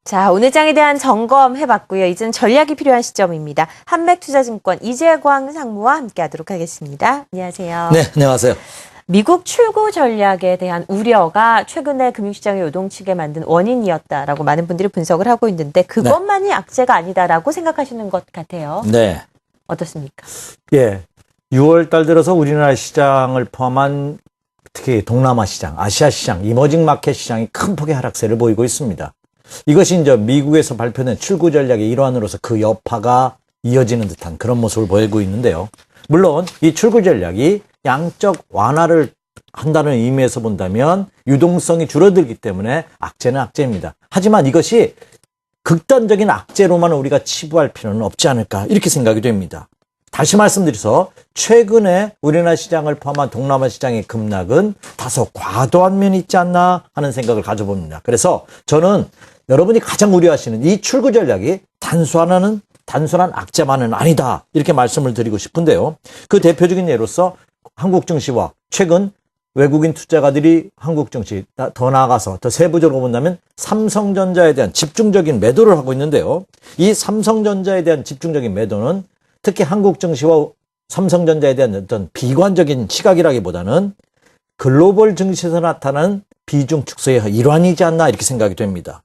자, 오늘 장에 대한 점검 해봤고요. 이제는 전략이 필요한 시점입니다. 한맥투자증권 이재광 상무와 함께하도록 하겠습니다. 안녕하세요. 네, 안녕하세요. 미국 출구 전략에 대한 우려가 최근에 금융시장의 요동치게 만든 원인이었다라고 많은 분들이 분석을 하고 있는데 그것만이 악재가 아니다라고 생각하시는 것 같아요. 네. 어떻습니까? 예. 6월 달 들어서 우리나라 시장을 포함한 특히 동남아 시장, 아시아 시장, 이머징 마켓 시장이 큰 폭의 하락세를 보이고 있습니다. 이것이 이제 미국에서 발표된 출구 전략의 일환으로서 그 여파가 이어지는 듯한 그런 모습을 보이고 있는데요. 물론 이 출구 전략이 양적 완화를 한다는 의미에서 본다면 유동성이 줄어들기 때문에 악재는 악재입니다. 하지만 이것이 극단적인 악재로만 우리가 치부할 필요는 없지 않을까 이렇게 생각이 됩니다. 다시 말씀드려서 최근에 우리나라 시장을 포함한 동남아 시장의 급락은 다소 과도한 면이 있지 않나 하는 생각을 가져봅니다. 그래서 저는 여러분이 가장 우려하시는 이 출구 전략이 단순한 악재만은 아니다 이렇게 말씀을 드리고 싶은데요. 그 대표적인 예로서 한국 증시와 최근 외국인 투자가들이 한국 증시 더 나아가서 더 세부적으로 본다면 삼성전자에 대한 집중적인 매도를 하고 있는데요. 이 삼성전자에 대한 집중적인 매도는 특히 한국 증시와 삼성전자에 대한 어떤 비관적인 시각이라기보다는 글로벌 증시에서 나타난 비중 축소의 일환이지 않나 이렇게 생각이 됩니다.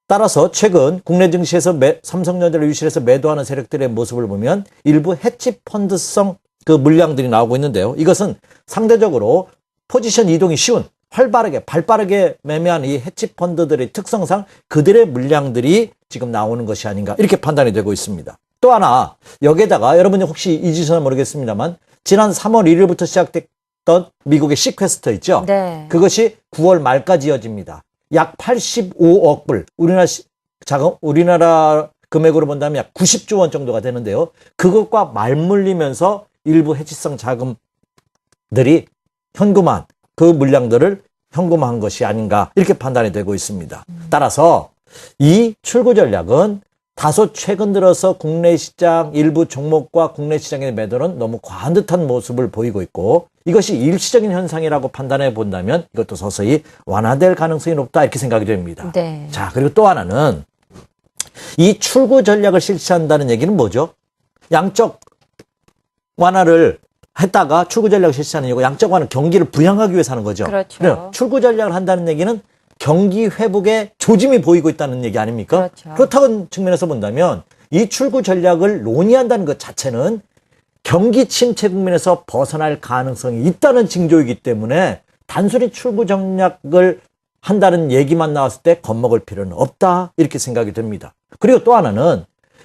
따라서 최근 국내 증시에서 삼성전자를 유실해서 매도하는 세력들의 모습을 보면 일부 헤지펀드성 그 물량들이 나오고 있는데요. 이것은 상대적으로 포지션 이동이 쉬운 발빠르게 매매하는 이 헤지펀드들의 특성상 그들의 물량들이 지금 나오는 것이 아닌가 이렇게 판단이 되고 있습니다. 또 하나 여기에다가 여러분이 혹시 잊으셨나 모르겠습니다만 지난 3월 1일부터 시작됐던 미국의 시퀘스터 있죠? 네. 그것이 9월 말까지 이어집니다. 약 85억 불, 우리나라 금액으로 본다면 약 90조 원 정도가 되는데요. 그것과 맞물리면서 일부 해지성 자금들이 현금화한 그 물량들을 현금화한 것이 아닌가 이렇게 판단이 되고 있습니다. 따라서 이 출구 전략은 다소 최근 들어서 국내 시장 일부 종목과 국내 시장의 매도는 너무 과한 듯한 모습을 보이고 있고 이것이 일시적인 현상이라고 판단해 본다면 이것도 서서히 완화될 가능성이 높다 이렇게 생각이 됩니다. 네. 자, 그리고 또 하나는 이 출구 전략을 실시한다는 얘기는 뭐죠? 양적 완화를 했다가 출구 전략을 실시하는 이유가 양적 완화 경기를 부양하기 위해서 하는 거죠. 그렇죠. 출구 전략을 한다는 얘기는 경기 회복에 조짐이 보이고 있다는 얘기 아닙니까? 그렇죠. 그렇다는 측면에서 본다면 이 출구 전략을 논의한다는 것 자체는 경기 침체 국면에서 벗어날 가능성이 있다는 징조이기 때문에 단순히 출구 전략을 한다는 얘기만 나왔을 때 겁먹을 필요는 없다 이렇게 생각이 됩니다. 그리고 또 하나는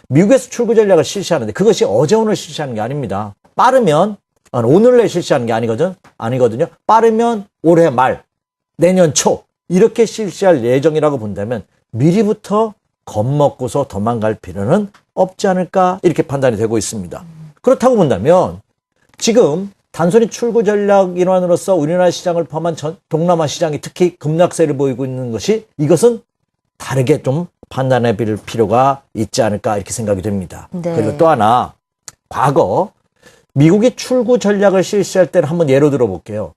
미국에서 출구 전략을 실시하는데 그것이 어제 오늘 실시하는 게 아닙니다. 빠르면 오늘 내일 실시하는 게 아니거든요. 빠르면 올해 말 내년 초 이렇게 실시할 예정이라고 본다면 미리부터 겁먹고서 도망갈 필요는 없지 않을까 이렇게 판단이 되고 있습니다. 그렇다고 본다면 지금 단순히 출구 전략 일환으로서 우리나라 시장을 포함한 동남아 시장이 특히 급락세를 보이고 있는 것이 이것은 다르게 좀 판단해 볼 필요가 있지 않을까 이렇게 생각이 됩니다. 네. 그리고 또 하나 과거 미국이 출구 전략을 실시할 때를 한번 예로 들어볼게요.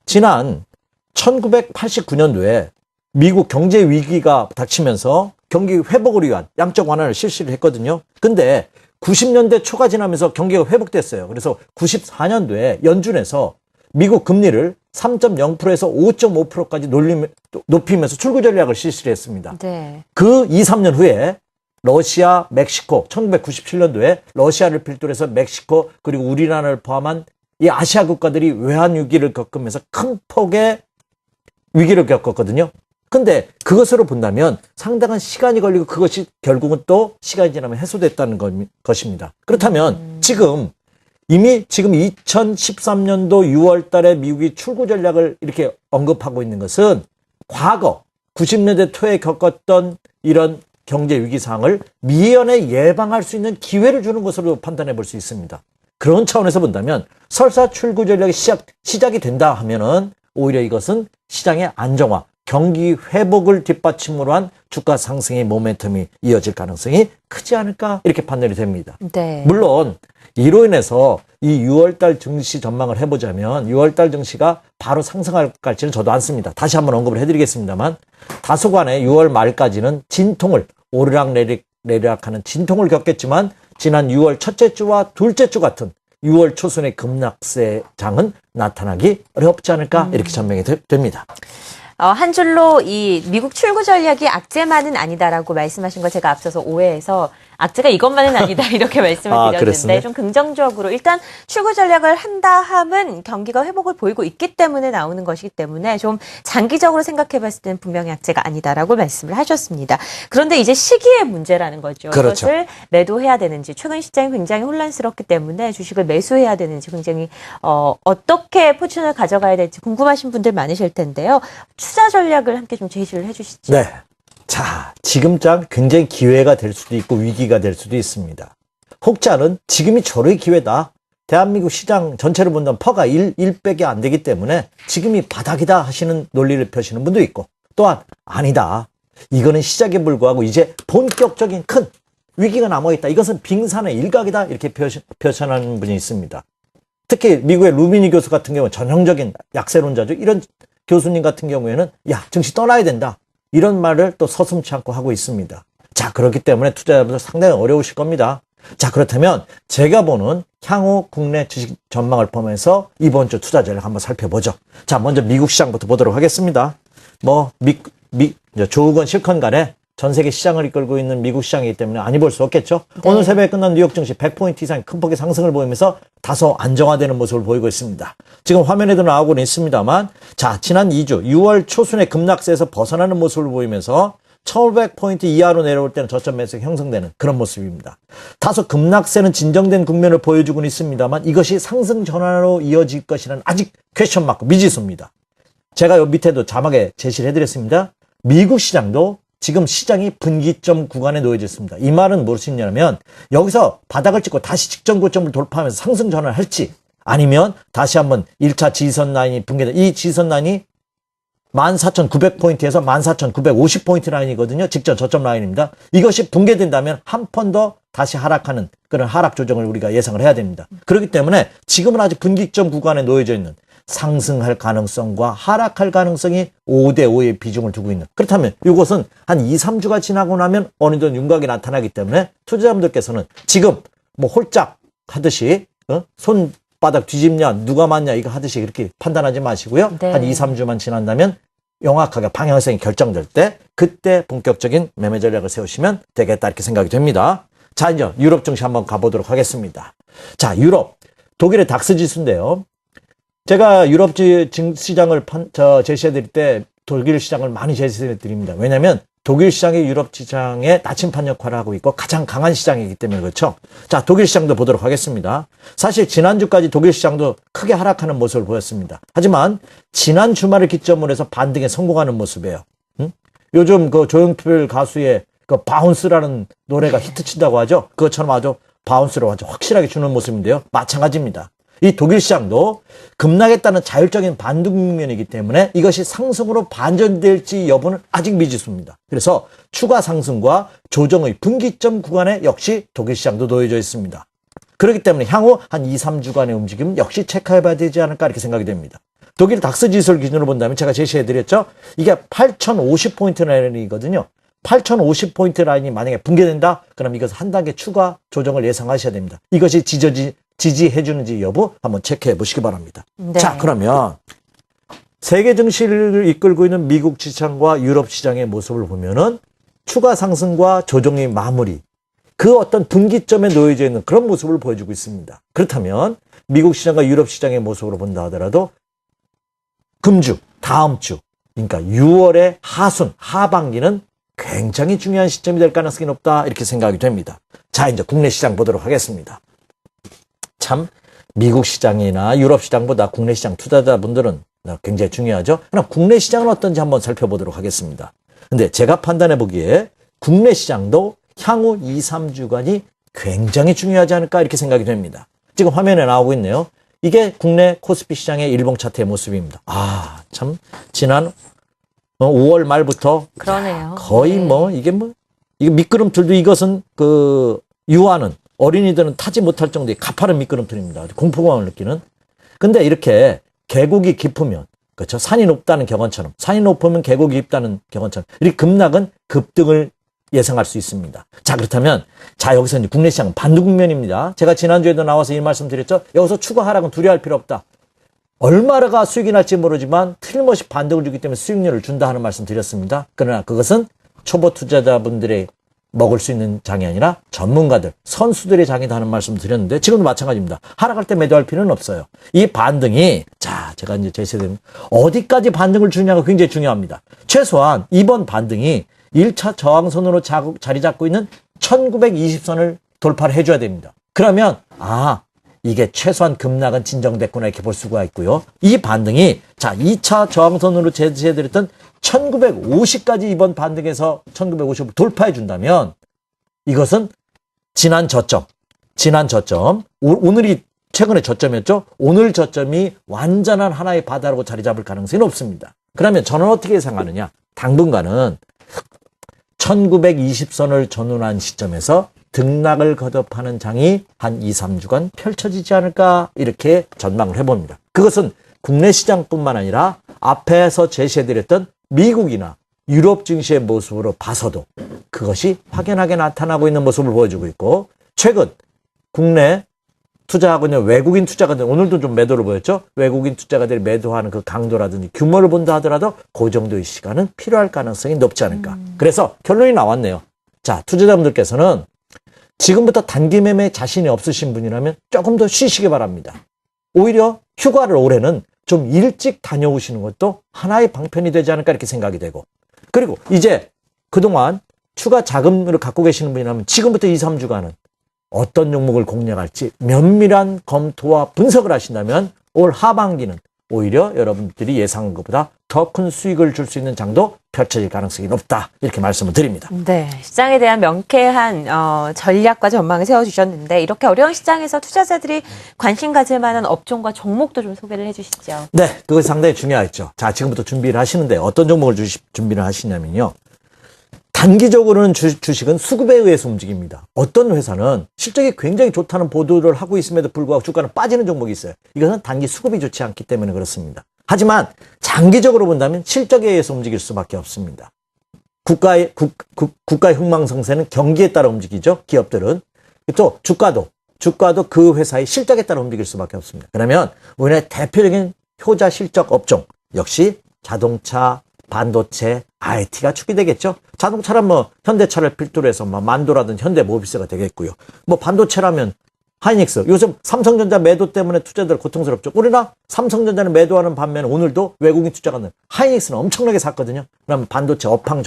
지난 1989년도에 미국 경제 위기가 닥치면서 경기 회복을 위한 양적 완화를 실시를 했거든요. 근데 90년대 초가 지나면서 경기가 회복됐어요. 그래서 94년도에 연준에서 미국 금리를 3.0%에서 5.5%까지 높이면서 출구 전략을 실시를 했습니다. 네. 그 2, 3년 후에 러시아, 멕시코, 1997년도에 러시아를 필두로 해서 멕시코 그리고 우리나라를 포함한 이 아시아 국가들이 외환 위기를 겪으면서 큰 폭의 위기를 겪었거든요. 근데 그것으로 본다면 상당한 시간이 걸리고 그것이 결국은 또 시간이 지나면 해소됐다는 것입니다. 그렇다면 이미 지금 2013년도 6월 달에 미국이 출구 전략을 이렇게 언급하고 있는 것은 과거 90년대 초에 겪었던 이런 경제 위기 상황을 미연에 예방할 수 있는 기회를 주는 것으로 판단해 볼 수 있습니다. 그런 차원에서 본다면 설사 출구 전략이 시작이 된다 하면은 오히려 이것은 시장의 안정화, 경기 회복을 뒷받침으로 한 주가 상승의 모멘텀이 이어질 가능성이 크지 않을까 이렇게 판단이 됩니다. 네. 물론 이로 인해서 이 6월달 증시 전망을 해보자면 6월달 증시가 바로 상승할지는 저도 않습니다. 다시 한번 언급을 해드리겠습니다만 다소간에 6월 말까지는 진통을 오르락내리락하는 진통을 겪겠지만 지난 6월 첫째 주와 둘째 주 같은 6월 초순의 급락세장은 나타나기 어렵지 않을까 이렇게 전망이 됩니다. 한 줄로 이 미국 출구 전략이 악재만은 아니다라고 말씀하신 거 제가 앞서서 오해해서 악재가 이것만은 아니다 이렇게 말씀을 드렸는데 그랬습니다. 좀 긍정적으로 일단 출구 전략을 한다 함은 경기가 회복을 보이고 있기 때문에 나오는 것이기 때문에 좀 장기적으로 생각해봤을 때는 분명히 악재가 아니다라고 말씀을 하셨습니다. 그런데 이제 시기의 문제라는 거죠. 그렇죠. 이것을 매도해야 되는지 최근 시장이 굉장히 혼란스럽기 때문에 주식을 매수해야 되는지 굉장히 어떻게 포지션을 가져가야 될지 궁금하신 분들 많으실 텐데요. 투자 전략을 함께 좀 제시를 해주시죠. 네. 자, 지금장 굉장히 기회가 될 수도 있고 위기가 될 수도 있습니다. 혹자는 지금이 절호의 기회다. 대한민국 시장 전체를 본다면 퍼가 1밖에 안 되기 때문에 지금이 바닥이다 하시는 논리를 펴시는 분도 있고 또한 아니다. 이거는 시작에 불과하고 이제 본격적인 큰 위기가 남아있다. 이것은 빙산의 일각이다. 이렇게 표현하는 분이 있습니다. 특히 미국의 루미니 교수 같은 경우는 전형적인 약세론자죠. 이런 교수님 같은 경우에는 야, 증시 떠나야 된다. 이런 말을 또 서슴지 않고 하고 있습니다. 자, 그렇기 때문에 투자자분들 상당히 어려우실 겁니다. 자, 그렇다면 제가 보는 향후 국내 주식 전망을 보면서 이번 주 투자 전략 한번 살펴보죠. 자, 먼저 미국 시장부터 보도록 하겠습니다. 조우건 실컷 간에 전 세계 시장을 이끌고 있는 미국 시장이기 때문에 아니 볼 수 없겠죠. 네. 오늘 새벽에 끝난 뉴욕 증시 100포인트 이상 큰 폭의 상승을 보이면서 다소 안정화되는 모습을 보이고 있습니다. 지금 화면에도 나오고는 있습니다만 자, 지난 2주 6월 초순의 급락세에서 벗어나는 모습을 보이면서 1500포인트 이하로 내려올 때는 저점 매수가 형성되는 그런 모습입니다. 다소 급락세는 진정된 국면을 보여주고는 있습니다만 이것이 상승 전환으로 이어질 것이라는 아직 퀘스천 마크 미지수입니다. 제가 요 밑에도 자막에 제시를 해드렸습니다. 미국 시장도 지금 시장이 분기점 구간에 놓여져 있습니다. 이 말은 무엇이냐면 여기서 바닥을 찍고 다시 직전 고점을 돌파하면서 상승 전환을 할지 아니면 다시 한번 1차 지지선 라인이 붕괴된 이 지지선 라인이 14,900포인트에서 14,950포인트 라인이거든요. 직전 저점 라인입니다. 이것이 붕괴된다면 한 번 더 다시 하락하는 그런 하락 조정을 우리가 예상을 해야 됩니다. 그렇기 때문에 지금은 아직 분기점 구간에 놓여져 있는 상승할 가능성과 하락할 가능성이 5대5의 비중을 두고 있는 그렇다면 이것은 한 2, 3주가 지나고 나면 어느덧 윤곽이 나타나기 때문에 투자자분들께서는 지금 뭐 홀짝 하듯이 손바닥 뒤집냐 누가 맞냐 이거 하듯이 그렇게 판단하지 마시고요. 네. 한 2, 3주만 지난다면 명확하게 방향성이 결정될 때 그때 본격적인 매매 전략을 세우시면 되겠다 이렇게 생각이 됩니다. 자, 이제 유럽 증시 한번 가보도록 하겠습니다. 자, 유럽 독일의 닥스 지수인데요. 제가 유럽 시장을 제시해드릴 때 독일 시장을 많이 제시해드립니다. 왜냐하면 독일 시장이 유럽 시장의 나침반 역할을 하고 있고 가장 강한 시장이기 때문에 그렇죠. 자, 독일 시장도 보도록 하겠습니다. 사실 지난주까지 독일 시장도 크게 하락하는 모습을 보였습니다. 하지만 지난 주말을 기점으로 해서 반등에 성공하는 모습이에요. 요즘 그 조용필 가수의 그 바운스라는 노래가 히트친다고 하죠. 그것처럼 아주 바운스로 아주 확실하게 주는 모습인데요. 마찬가지입니다. 이 독일 시장도 급락했다는 자율적인 반등 국면이기 때문에 이것이 상승으로 반전될지 여부는 아직 미지수입니다. 그래서 추가 상승과 조정의 분기점 구간에 역시 독일 시장도 놓여져 있습니다. 그렇기 때문에 향후 한 2, 3주간의 움직임 역시 체크해봐야 되지 않을까 이렇게 생각이 됩니다. 독일 닥스 지수를 기준으로 본다면 제가 제시해드렸죠. 이게 8,050포인트 라인이거든요. 8,050포인트 라인이 만약에 붕괴된다? 그럼 이것은 한 단계 추가 조정을 예상하셔야 됩니다. 이것이 지지해주는지 여부 한번 체크해 보시기 바랍니다. 네. 자, 그러면 세계 증시를 이끌고 있는 미국 시장과 유럽 시장의 모습을 보면은 추가 상승과 조정의 마무리, 그 어떤 분기점에 놓여져 있는 그런 모습을 보여주고 있습니다. 그렇다면 미국 시장과 유럽 시장의 모습으로 본다 하더라도 금주, 다음 주, 그러니까 6월의 하반기는 굉장히 중요한 시점이 될 가능성이 높다 이렇게 생각이 됩니다. 자, 이제 국내 시장 보도록 하겠습니다. 참 미국 시장이나 유럽 시장보다 국내 시장 투자자분들은 굉장히 중요하죠. 그럼 국내 시장은 어떤지 한번 살펴보도록 하겠습니다. 근데 제가 판단해 보기에 국내 시장도 향후 2, 3주간이 굉장히 중요하지 않을까 이렇게 생각이 됩니다. 지금 화면에 나오고 있네요. 이게 국내 코스피 시장의 일봉 차트의 모습입니다. 아, 참 지난 5월 말부터 그러네요. 거의 네. 이게 미끄럼틀도 이것은 유화는 어린이들은 타지 못할 정도의 가파른 미끄럼틀입니다. 공포감을 느끼는. 근데 이렇게 계곡이 깊으면, 그렇죠? 산이 높다는 격언처럼, 산이 높으면 계곡이 깊다는 격언처럼, 이렇게 급락은 급등을 예상할 수 있습니다. 자, 그렇다면, 자, 여기서 이제 국내 시장은 반등국면입니다. 제가 지난주에도 나와서 이 말씀 드렸죠? 여기서 추가 하락은 두려워할 필요 없다. 얼마가 수익이 날지 모르지만 틀림없이 반등을 주기 때문에 수익률을 준다 하는 말씀 드렸습니다. 그러나 그것은 초보 투자자분들의 먹을 수 있는 장이 아니라 전문가들, 선수들의 장이다 하는 말씀 드렸는데 지금도 마찬가지입니다. 하락할 때 매도할 필요는 없어요. 이 반등이, 자, 제가 이제 제시되면 어디까지 반등을 주냐가 굉장히 중요합니다. 최소한 이번 반등이 1차 저항선으로 자리 잡고 있는 1920선을 돌파를 해줘야 됩니다. 그러면, 이게 최소한 급락은 진정됐구나 이렇게 볼 수가 있고요. 이 반등이, 자, 2차 저항선으로 제시해드렸던 1950까지 이번 반등에서 1950을 돌파해 준다면 이것은 지난 저점, 오늘이 최근에 저점이었죠. 오늘 저점이 완전한 하나의 바다로 자리 잡을 가능성이 높습니다. 그러면 저는 어떻게 예상하느냐? 당분간은 1920선을 전후한 시점에서 등락을 거듭하는 장이 한 2, 3주간 펼쳐지지 않을까 이렇게 전망을 해봅니다. 그것은 국내 시장뿐만 아니라 앞에서 제시해드렸던 미국이나 유럽 증시의 모습으로 봐서도 그것이 확연하게 나타나고 있는 모습을 보여주고 있고, 최근 국내 투자하고 있는 외국인 투자가들, 오늘도 좀 매도를 보였죠? 외국인 투자가들이 매도하는 그 강도라든지 규모를 본다 하더라도 그 정도의 시간은 필요할 가능성이 높지 않을까. 그래서 결론이 나왔네요. 자, 투자자분들께서는 지금부터 단기 매매에 자신이 없으신 분이라면 조금 더 쉬시기 바랍니다. 오히려 휴가를 올해는 좀 일찍 다녀오시는 것도 하나의 방편이 되지 않을까 이렇게 생각이 되고, 그리고 이제 그동안 추가 자금을 갖고 계시는 분이라면 지금부터 2, 3주간은 어떤 종목을 공략할지 면밀한 검토와 분석을 하신다면 올 하반기는 오히려 여러분들이 예상한 것보다 더 큰 수익을 줄 수 있는 장도 펼쳐질 가능성이 높다 이렇게 말씀을 드립니다. 네, 시장에 대한 명쾌한 전략과 전망을 세워주셨는데 이렇게 어려운 시장에서 투자자들이 관심 가질 만한 업종과 종목도 좀 소개를 해주시죠. 네, 그것이 상당히 중요하죠. 자, 지금부터 준비를 하시는데 어떤 종목을 준비를 하시냐면요. 단기적으로는 주식은 수급에 의해서 움직입니다. 어떤 회사는 실적이 굉장히 좋다는 보도를 하고 있음에도 불구하고 주가는 빠지는 종목이 있어요. 이것은 단기 수급이 좋지 않기 때문에 그렇습니다. 하지만 장기적으로 본다면 실적에 의해서 움직일 수밖에 없습니다. 국가의 흥망성쇠는 경기에 따라 움직이죠. 기업들은. 또 주가도 그 회사의 실적에 따라 움직일 수밖에 없습니다. 그러면 우리나라의 대표적인 효자 실적 업종 역시 자동차, 반도체, IT가 축이 되겠죠. 자동차란 현대차를 필두로 해서 만도라든 현대모비스가 되겠고요. 반도체라면 하이닉스. 요즘 삼성전자 매도 때문에 투자들 고통스럽죠. 우리나 삼성전자는 매도하는 반면 오늘도 외국인 투자가는 하이닉스는 엄청나게 샀거든요. 그러면 반도체 업황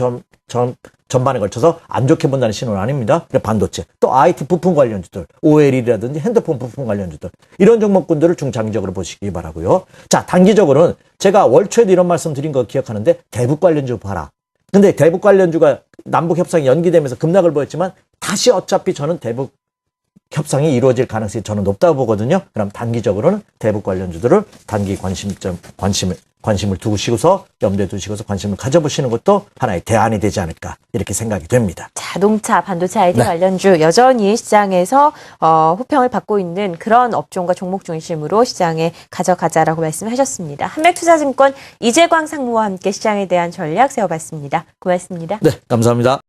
전반에 걸쳐서 안 좋게 본다는 신호는 아닙니다. 반도체. 또 IT 부품 관련주들, OLED라든지 핸드폰 부품 관련주들. 이런 종목군들을 중장기적으로 보시기 바라고요. 자, 단기적으로는 제가 월 초에도 이런 말씀 드린 거 기억하는데 대북 관련주 봐라. 근데 대북 관련주가 남북 협상이 연기되면서 급락을 보였지만 다시 어차피 저는 대북 협상이 이루어질 가능성이 저는 높다고 보거든요. 그럼 단기적으로는 대북 관련주들을 단기 관심을 두시고서 염두에 두시고서 관심을 가져보시는 것도 하나의 대안이 되지 않을까 이렇게 생각이 됩니다. 자동차, 반도체, IT 관련주 여전히 시장에서 호평을 받고 있는 그런 업종과 종목 중심으로 시장에 가져가자라고 말씀하셨습니다. 한맥투자증권 이재광 상무와 함께 시장에 대한 전략 세워봤습니다. 고맙습니다. 네, 감사합니다.